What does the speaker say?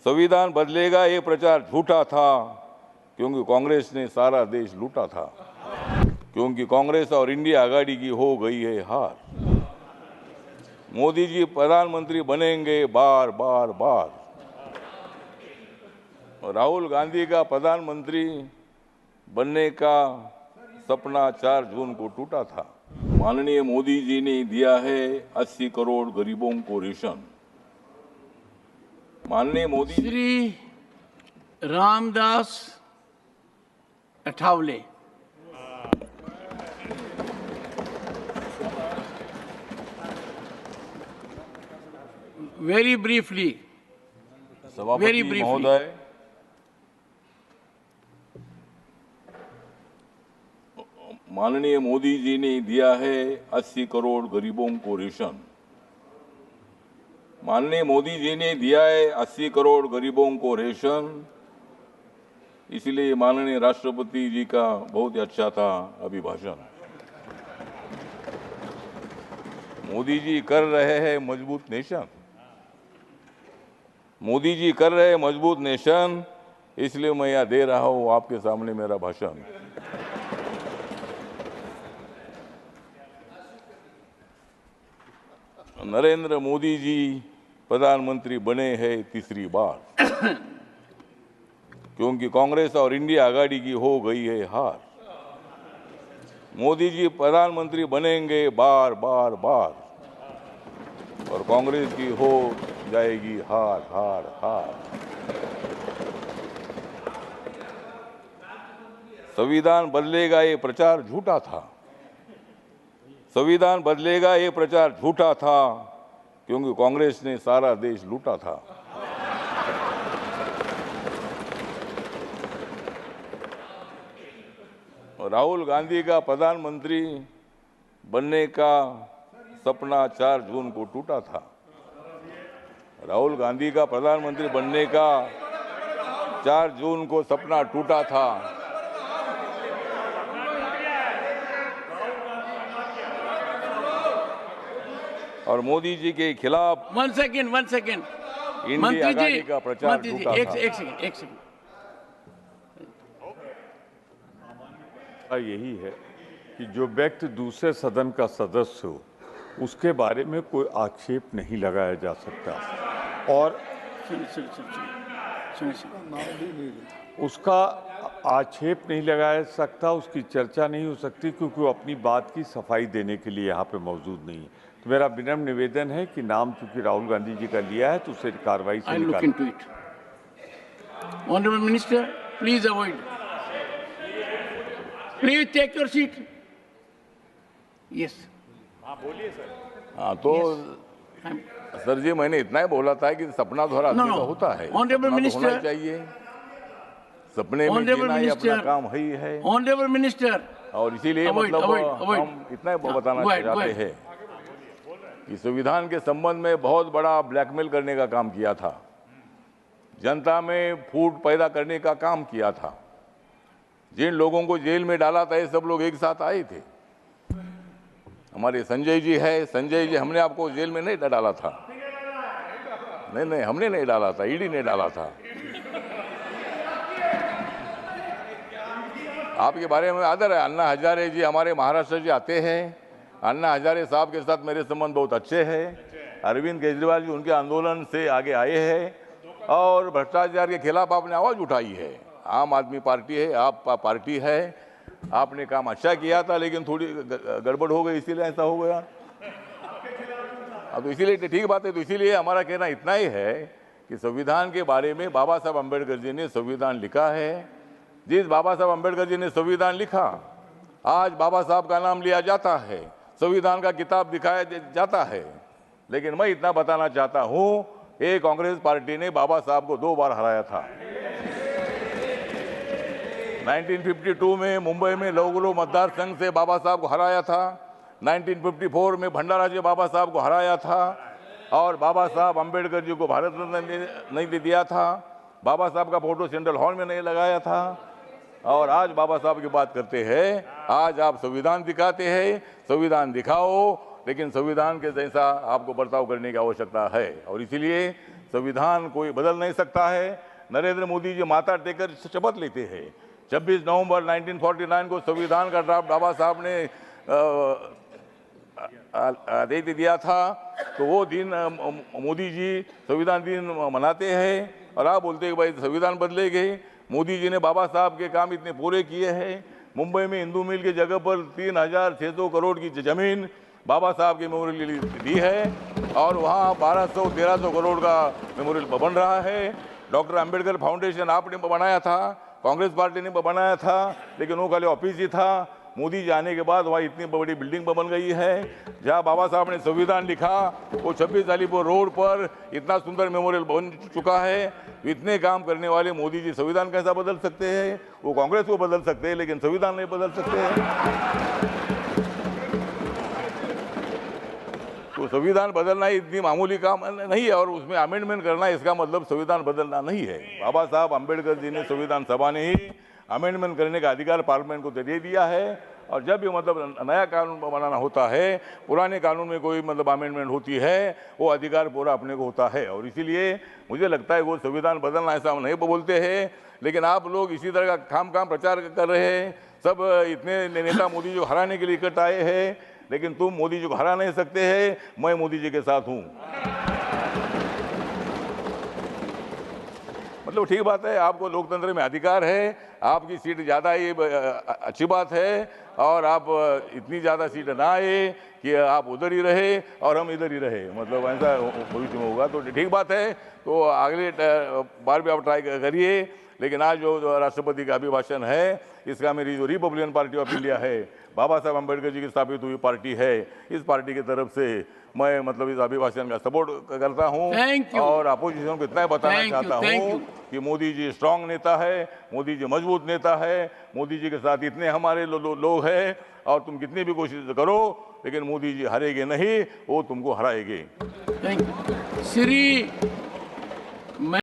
संविधान बदलेगा ये प्रचार झूठा था, क्योंकि कांग्रेस ने सारा देश लूटा था। क्योंकि कांग्रेस और इंडिया आघाड़ी की हो गई है हार। मोदी जी प्रधानमंत्री बनेंगे बार बार बार। राहुल गांधी का प्रधानमंत्री बनने का सपना 4 जून को टूटा था। माननीय मोदी जी ने दिया है 80 करोड़ गरीबों को रेशन। माननीय मोदी श्री रामदास अठावले। Very briefly. सभापति महोदय, माननीय मोदी जी ने दिया है 80 करोड़ गरीबों को रेशन। माननीय मोदी जी ने दिया है 80 करोड़ गरीबों को रेशन। इसलिए माननीय राष्ट्रपति जी का बहुत ही अच्छा था अभिभाषण। मोदी जी कर रहे हैं मजबूत नेशन। मोदी जी कर रहे हैं मजबूत नेशन, इसलिए मैं यह दे रहा हूं आपके सामने मेरा भाषण। नरेंद्र मोदी जी प्रधानमंत्री बने हैं तीसरी बार। क्योंकि कांग्रेस और इंडिया आघाड़ी की हो गई है हार। मोदी जी प्रधानमंत्री बनेंगे बार बार बार, और कांग्रेस की हो जाएगी हार हार हार। संविधान बदलेगा ये प्रचार झूठा था। संविधान बदलेगा ये प्रचार झूठा था, क्योंकि कांग्रेस ने सारा देश लूटा था। राहुल गांधी का प्रधानमंत्री बनने का सपना 4 जून को टूटा था। राहुल गांधी का प्रधानमंत्री बनने का 4 जून को सपना टूटा था। और मोदी जी के खिलाफ वन सेकेंड इंडिया आघाड़ी का प्रचार झूठा था। एक सेकेंड। यही है कि जो व्यक्ति दूसरे सदन का सदस्य हो उसके बारे में कोई आक्षेप नहीं लगाया जा सकता, और उसका आक्षेप नहीं लगाया जा सकता, उसकी चर्चा नहीं हो सकती, क्योंकि वो अपनी बात की सफाई देने के लिए यहाँ पे मौजूद नहीं है। तो मेरा विनम्र निवेदन है कि नाम चूंकि राहुल गांधी जी का लिया है तो उसे कार्रवाई से निकालें। Honourable minister, please avoid. Please take your seat. Yes. हाँ बोलिए सर। हाँ तो सर जी, मैंने इतना ही बोला था कि सपना थोड़ा आदमी का होता है। ऑनरेबल मिनिस्टर चाहिए, सपने में जीना ही अपना काम ही है। ऑनरेबल मिनिस्टर, और इसीलिए मतलब हम इतना ही बताना चाहते हैं कि संविधान के संबंध में बहुत बड़ा ब्लैकमेल करने का काम किया था, जनता में फूट पैदा करने का काम किया था। जिन लोगों को जेल में डाला था ये सब लोग एक साथ आए थे। हमारे संजय जी है, संजय जी, हमने आपको जेल में नहीं डाला था। नहीं, हमने नहीं डाला था, ईडी ने डाला था। आपके बारे में आदर है। अन्ना हजारे जी हमारे महाराष्ट्र से आते हैं। अन्ना हजारे साहब के साथ मेरे संबंध बहुत अच्छे हैं। अरविंद केजरीवाल जी उनके आंदोलन से आगे आए हैं और भ्रष्टाचार के खिलाफ आपने आवाज उठाई है। आम आदमी पार्टी है, आप पार्टी है, आपने काम अच्छा किया था, लेकिन थोड़ी गड़बड़ हो गई, इसीलिए ऐसा हो गया। अब तो इसीलिए ठीक बात है। तो इसीलिए हमारा कहना इतना ही है कि संविधान के बारे में बाबा साहब अम्बेडकर जी ने संविधान लिखा है। जिस बाबा साहब अम्बेडकर जी ने संविधान लिखा, आज बाबा साहब का नाम लिया जाता है, संविधान का किताब दिखाया जाता है। लेकिन मैं इतना बताना चाहता हूं, ये कांग्रेस पार्टी ने बाबा साहब को 2 बार हराया था। 1952 में मुंबई में लौगलो मतदार संघ से बाबा साहब को हराया था। 1954 में भंडारा जी बाबा साहब को हराया था, और बाबा साहब अम्बेडकर जी को भारत रत्न नहीं दिया था। बाबा साहब का फोटो सेंट्रल हॉल में नहीं लगाया था। और आज बाबा साहब की बात करते हैं। आज आप संविधान दिखाते हैं, संविधान दिखाओ, लेकिन संविधान के जैसा आपको बर्ताव करने की आवश्यकता है। और इसीलिए संविधान कोई बदल नहीं सकता है। नरेंद्र मोदी जी माथा टेकर शपथ लेते हैं। 26 नवंबर 1949 को संविधान का ड्राफ्ट बाबा साहब ने दे दिया था, तो वो दिन मोदी जी संविधान दिन मनाते हैं और आप बोलते हैं कि भाई संविधान बदलेंगे। मोदी जी ने बाबा साहब के काम इतने पूरे किए हैं। मुंबई में हिंदू मिल की जगह पर 3600 करोड़ की जमीन बाबा साहब के मेमोरियल के लिए दी है और वहाँ 1200-1300 करोड़ का मेमोरियल बन रहा है। डॉक्टर अंबेडकर फाउंडेशन आपने बनाया था, कांग्रेस पार्टी ने बनाया था, लेकिन वो खाली ऑफिस ही था। मोदी जी आने के बाद वहाँ इतनी बड़ी बिल्डिंग बन गई है। जहाँ बाबा साहब ने संविधान लिखा वो 26 अलीपुर रोड पर इतना सुंदर मेमोरियल बन चुका है। इतने काम करने वाले मोदी जी संविधान कैसा बदल सकते हैं? वो कांग्रेस को बदल सकते हैं लेकिन संविधान नहीं बदल सकते हैं। तो संविधान बदलना इतनी मामूली काम नहीं है और उसमें अमेंडमेंट करना इसका मतलब संविधान बदलना नहीं है। बाबा साहब अंबेडकर जी ने संविधान सभा ने ही अमेंडमेंट करने का अधिकार पार्लियामेंट को दे दिया है और जब भी मतलब नया कानून बनाना होता है, पुराने कानून में कोई मतलब अमेंडमेंट होती है, वो अधिकार पूरा अपने को होता है। और इसीलिए मुझे लगता है वो संविधान बदलना ऐसा नहीं बोलते हैं, लेकिन आप लोग इसी तरह का खाम प्रचार कर रहे हैं। सब इतने नेता मोदी जी को हराने के लिए इकट्ठे आए हैं, लेकिन तुम मोदी जी को हरा नहीं सकते हैं। मैं मोदी जी के साथ हूँ। मतलब ठीक बात है, आपको लोकतंत्र में अधिकार है, आपकी सीट ज़्यादा ये अच्छी बात है और आप इतनी ज़्यादा सीट ना आए कि आप उधर ही रहे और हम इधर ही रहे, मतलब ऐसा भविष्य में होगा तो ठीक बात है। तो अगले बार भी आप ट्राई करिए। लेकिन आज जो राष्ट्रपति का अभिभाषण है, इसका मेरी जो रिपब्लिकन पार्टी ऑफ इंडिया है, बाबा साहब अम्बेडकर जी की स्थापित हुई पार्टी है, इस पार्टी की तरफ से मैं मतलब इस अभिभाषण का सपोर्ट करता हूं और अपोजिशन को इतना बताना चाहता हूं कि मोदी जी स्ट्रांग नेता है, मोदी जी मजबूत नेता है, मोदी जी के साथ इतने हमारे लोग हैं और तुम कितनी भी कोशिश करो लेकिन मोदी जी हारेंगे नहीं, वो तुमको हराएंगे। Thank you. श्री